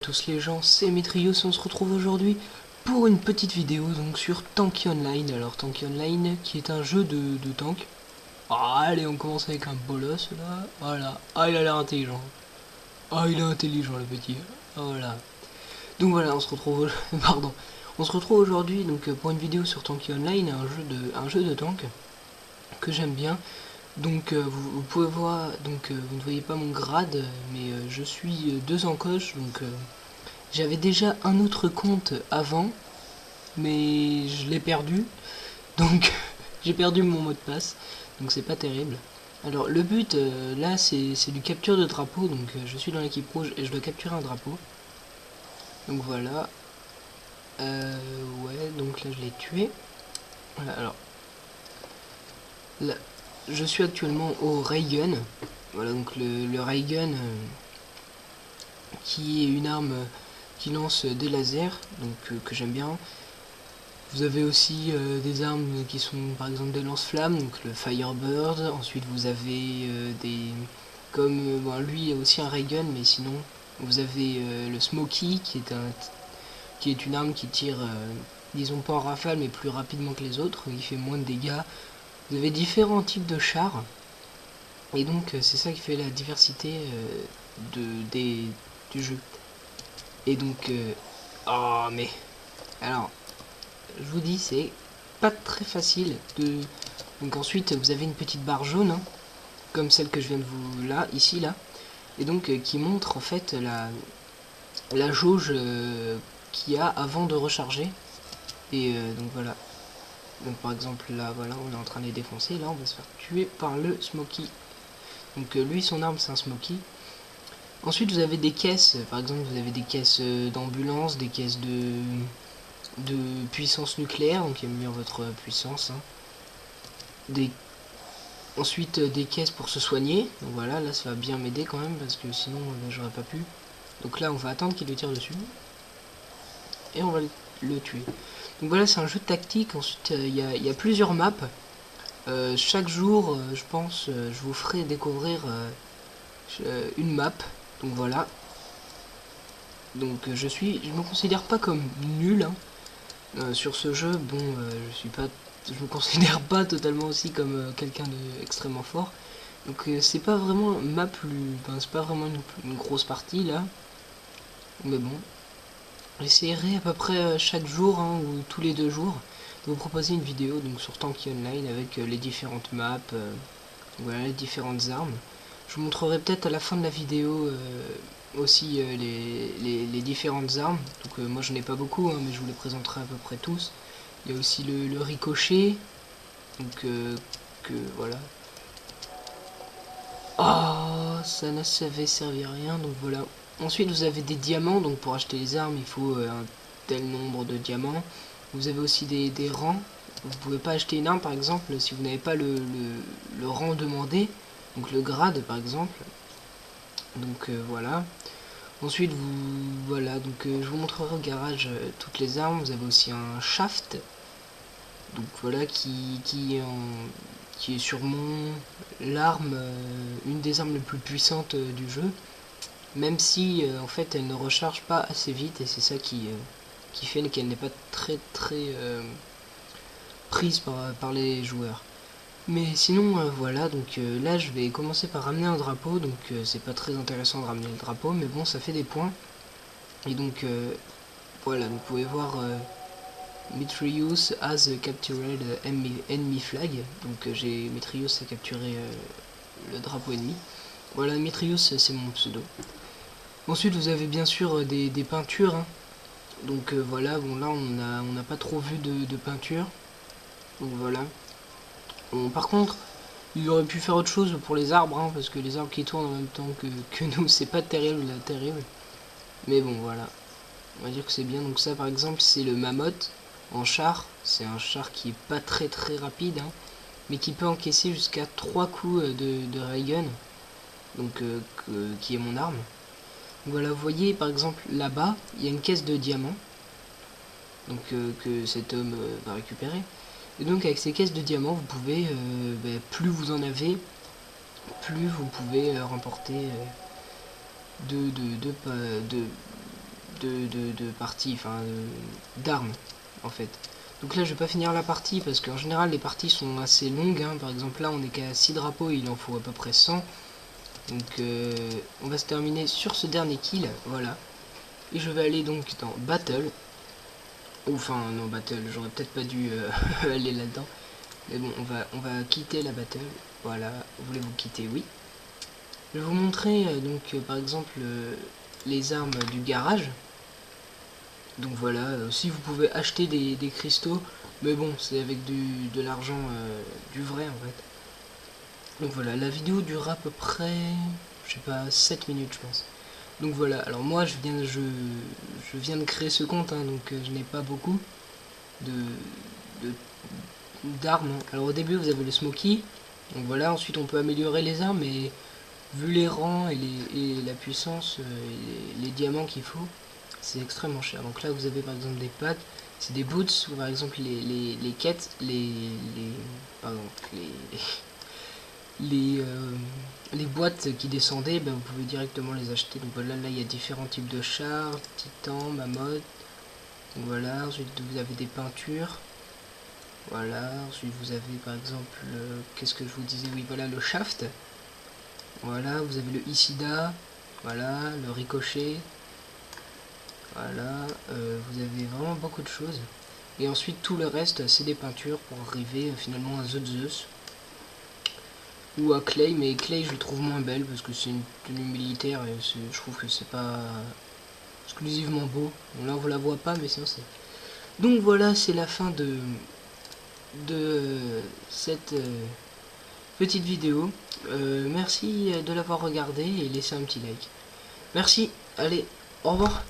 tous les gens, c'est Metrius, on se retrouve aujourd'hui pour une petite vidéo donc sur Tanky Online. Alors Tanky Online qui est un jeu de tank. Ah, allez, on commence avec un bolos là, voilà. Ah, il a l'air intelligent. Ah, il est intelligent le petit. Ah, voilà. Donc voilà, on se retrouve pardon. On se retrouve aujourd'hui donc pour une vidéo sur Tanky Online, un jeu de tank que j'aime bien. Donc vous pouvez voir, donc vous ne voyez pas mon grade, mais je suis 2 encoches, donc j'avais déjà un autre compte avant, mais je l'ai perdu, donc j'ai perdu mon mot de passe, donc c'est pas terrible. Alors le but là c'est du capture de drapeau, donc je suis dans l'équipe rouge et je dois capturer un drapeau. Donc voilà. Ouais, donc là je l'ai tué. Voilà, alors là, je suis actuellement au ray gun. Voilà, donc le ray gun qui est une arme qui lance des lasers, donc que j'aime bien. Vous avez aussi des armes qui sont par exemple des lance-flammes, donc le Firebird. Ensuite vous avez des... comme bon, lui il y a aussi un ray gun, mais sinon vous avez le Smoky qui est une arme qui tire, disons pas en rafale, mais plus rapidement que les autres. Il fait moins de dégâts. Vous avez différents types de chars. Et donc c'est ça qui fait la diversité du jeu. Et donc... oh mais... Alors, je vous dis, c'est pas très facile de... Donc ensuite, vous avez une petite barre jaune, hein, comme celle que je viens de vous... là, ici, là. Et donc, qui montre en fait la jauge qu'il y a avant de recharger. Et donc voilà. Donc par exemple, là, voilà, on est en train de les défoncer. Là, on va se faire tuer par le Smoky. Donc lui, son arme, c'est un Smoky. Ensuite, vous avez des caisses. Par exemple, vous avez des caisses d'ambulance, des caisses de puissance nucléaire, donc qui améliore votre puissance. Hein. Ensuite, des caisses pour se soigner. Donc voilà, là, ça va bien m'aider quand même, parce que sinon, j'aurais pas pu. Donc là, on va attendre qu'il le tire dessus. Et on va le tuer. Donc voilà, c'est un jeu de tactique. Ensuite, il y a plusieurs maps. Chaque jour, je pense, je vous ferai découvrir une map. Donc voilà. Donc je me considère pas comme nul hein, sur ce jeu. Bon, je me considère pas totalement aussi comme quelqu'un d'extrêmement fort. Donc c'est pas vraiment ma plus, ben, c'est pas vraiment une grosse partie là. Mais bon, j'essaierai à peu près chaque jour hein, ou tous les 2 jours de vous proposer une vidéo donc sur Tanky Online avec les différentes maps, voilà les différentes armes. Je vous montrerai peut-être à la fin de la vidéo aussi les différentes armes. Donc moi je n'ai pas beaucoup, hein, mais je vous les présenterai à peu près tous. Il y a aussi le ricochet. Donc que voilà. Oh, ça ne savait servir à rien, donc voilà. Ensuite vous avez des diamants, donc pour acheter les armes il faut un tel nombre de diamants. Vous avez aussi des rangs. Vous pouvez pas acheter une arme par exemple si vous n'avez pas le rang demandé. Donc le grade par exemple. Donc voilà. Ensuite voilà, donc je vous montrerai au garage toutes les armes. Vous avez aussi un shaft. Donc voilà qui est sûrement l'arme, une des armes les plus puissantes du jeu. Même si en fait elle ne recharge pas assez vite et c'est ça qui fait qu'elle n'est pas très prise par les joueurs. Mais sinon voilà, donc là je vais commencer par ramener un drapeau, donc c'est pas très intéressant de ramener le drapeau, mais bon ça fait des points. Et donc voilà, vous pouvez voir Metrius has captured enemy flag, donc Metrius a capturé le drapeau ennemi. Voilà, Metrius c'est mon pseudo. Ensuite vous avez bien sûr des peintures, hein. Donc voilà, bon là on n'a pas trop vu de peinture. Donc voilà. Bon, par contre, il aurait pu faire autre chose pour les arbres, hein, parce que les arbres qui tournent en même temps que nous, c'est pas terrible, terrible. Mais bon, voilà. On va dire que c'est bien. Donc ça, par exemple, c'est le mammoth en char. C'est un char qui est pas très rapide, hein, mais qui peut encaisser jusqu'à 3 coups de ray gun. Donc, qui est mon arme. Voilà, vous voyez, par exemple, là-bas, il y a une caisse de diamants. Donc, que cet homme va récupérer. Et donc avec ces caisses de diamants, vous pouvez, plus vous en avez, plus vous pouvez remporter de parties, enfin d'armes en fait. Donc là je vais pas finir la partie parce qu'en général les parties sont assez longues, hein. Par exemple là on est qu'à 6 drapeaux et il en faut à peu près 100. Donc on va se terminer sur ce dernier kill, voilà. Et je vais aller donc dans Battle. Enfin non, Battle, j'aurais peut-être pas dû aller là-dedans. Mais bon, on va quitter la Battle. Voilà, voulez-vous quitter? Oui. Je vais vous montrer par exemple les armes du garage. Donc voilà, aussi vous pouvez acheter des cristaux, mais bon, c'est avec de l'argent du vrai en fait. Donc voilà, la vidéo durera à peu près, je sais pas, 7 minutes je pense. Donc voilà, alors moi je viens de créer ce compte, hein, donc je n'ai pas beaucoup de d'armes. Alors au début vous avez le smoky, donc voilà, ensuite on peut améliorer les armes, mais vu les rangs et la puissance et les diamants qu'il faut, c'est extrêmement cher. Donc là vous avez par exemple des pattes, c'est des boots, ou par exemple les quêtes, pardon, les boîtes qui descendaient, ben, vous pouvez directement les acheter. Donc voilà, là il y a différents types de chars, titan, mammoth. Donc voilà, ensuite vous avez des peintures. Voilà, ensuite vous avez par exemple, qu'est-ce que je vous disais, oui voilà le shaft. Voilà, vous avez le Isida, voilà, le ricochet. Voilà, vous avez vraiment beaucoup de choses. Et ensuite tout le reste c'est des peintures pour arriver finalement à The Zeus. Ou à Clay, mais Clay je le trouve moins belle parce que c'est une tenue militaire et je trouve que c'est pas exclusivement beau. Bon, là on la voit pas mais sinon c'est... Donc voilà, c'est la fin de cette petite vidéo. Merci de l'avoir regardé et laissez un petit like. Merci, allez, au revoir.